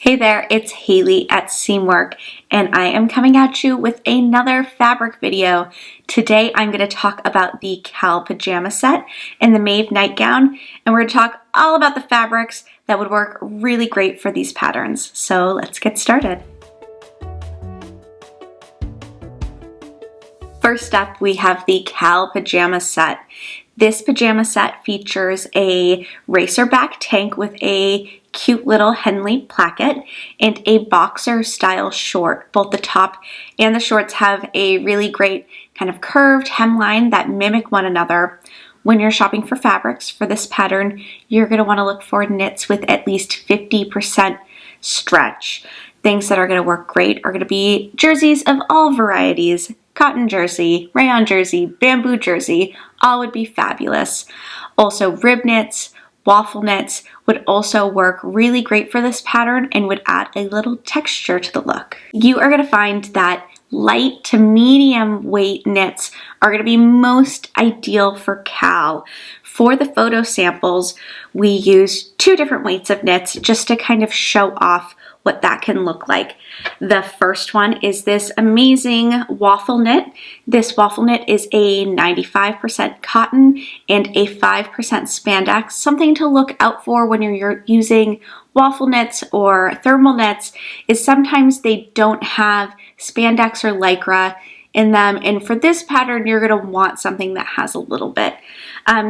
Hey there, it's Haley at Seamwork, and I am coming at you with another fabric video. Today I'm going to talk about the Cal pajama set and the Maeve nightgown, and we're going to talk all about the fabrics that would work really great for these patterns. So let's get started. First up, we have the Cal pajama set. This pajama set features a racerback tank with a cute little Henley placket and a boxer style short. Both the top and the shorts have a really great kind of curved hemline that mimic one another. When you're shopping for fabrics for this pattern, you're going to want to look for knits with at least 50% stretch. Things that are going to work great are going to be jerseys of all varieties. Cotton jersey, rayon jersey, bamboo jersey, all would be fabulous. Also rib knits, waffle knits would also work really great for this pattern and would add a little texture to the look. You are going to find that light to medium weight knits are going to be most ideal for Cal. For the photo samples, we use two different weights of knits just to kind of show off what that can look like. The first one is this amazing waffle knit. This waffle knit is a 95% cotton and a 5% spandex. Something to look out for when you're using waffle knits or thermal knits is sometimes they don't have spandex or lycra in them, and for this pattern you're going to want something that has a little bit,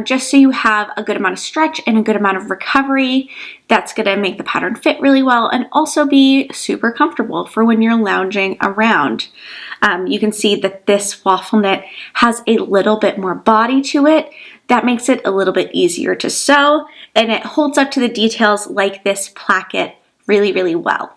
just so you have a good amount of stretch and a good amount of recovery. That's going to make the pattern fit really well and also be super comfortable for when you're lounging around. You can see that this waffle knit has a little bit more body to it. That makes it a little bit easier to sew, and it holds up to the details like this placket really, really well.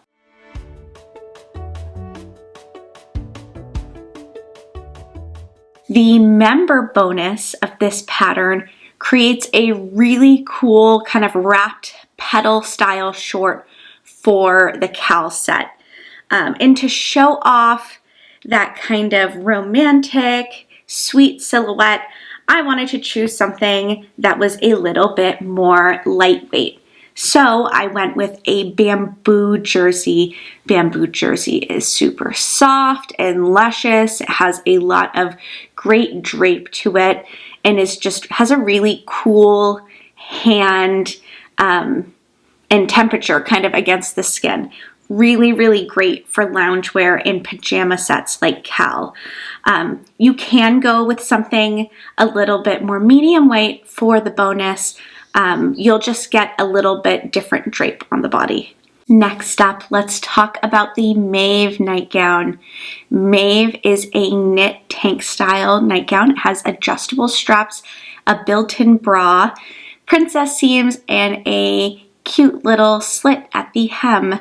The member bonus of this pattern creates a really cool kind of wrapped petal style short for the Cal set. And to show off that kind of romantic, sweet silhouette, I wanted to choose something that was a little bit more lightweight. So I went with a bamboo jersey. Bamboo jersey is super soft and luscious. It has a lot of great drape to it and has a really cool hand and temperature kind of against the skin. Really, really great for loungewear and pajama sets like Cal. You can go with something a little bit more medium weight for the bonus. You'll just get a little bit different drape on the body. Next up, let's talk about the Maeve nightgown. Maeve is a knit tank style nightgown. It has adjustable straps, a built-in bra, princess seams, and a cute little slit at the hem.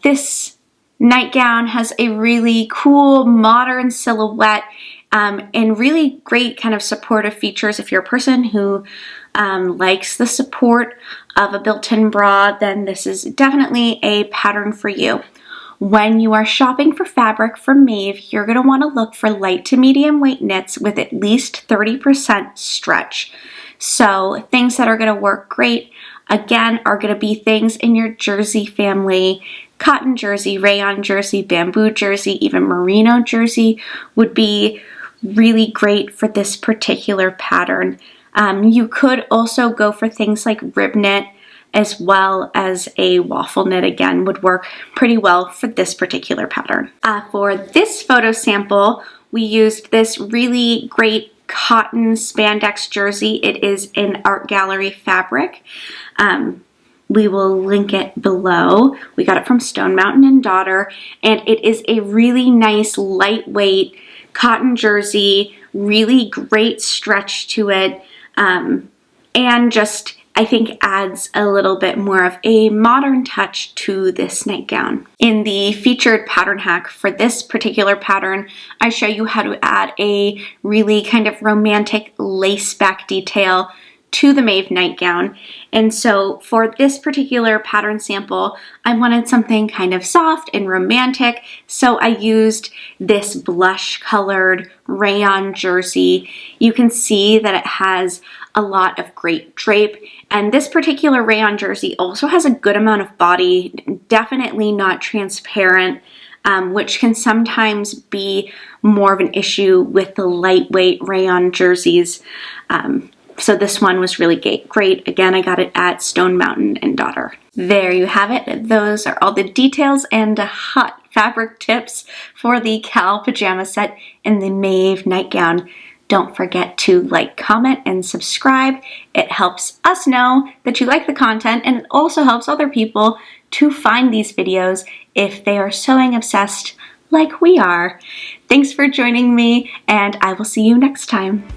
This nightgown has a really cool modern silhouette and really great kind of supportive features. If you're a person who likes the support of a built-in bra, then this is definitely a pattern for you. When you are shopping for fabric for Maeve, you're going to want to look for light to medium weight knits with at least 30% stretch. So things that are going to work great, again, are going to be things in your jersey family. Cotton jersey, rayon jersey, bamboo jersey, even merino jersey would be really great for this particular pattern. You could also go for things like rib knit, as well as a waffle knit, again, would work pretty well for this particular pattern. For this photo sample, we used this really great cotton spandex jersey. It is an art gallery fabric. We will link it below. We got it from Stonemountain and Daughter, and it is a really nice lightweight cotton jersey, really great stretch to it, and just, I think, adds a little bit more of a modern touch to this nightgown. In the featured pattern hack for this particular pattern, I show you how to add a really kind of romantic lace back detail to the Maeve nightgown. And so for this particular pattern sample, I wanted something kind of soft and romantic. So I used this blush colored rayon jersey. You can see that it has a lot of great drape. And this particular rayon jersey also has a good amount of body, definitely not transparent, which can sometimes be more of an issue with the lightweight rayon jerseys. So this one was really great. Again, I got it at Stonemountain and Daughter. There you have it. Those are all the details and hot fabric tips for the Cal pajama set in the Maeve nightgown. Don't forget to like, comment, and subscribe. It helps us know that you like the content, and it also helps other people to find these videos if they are sewing obsessed like we are. Thanks for joining me, and I will see you next time.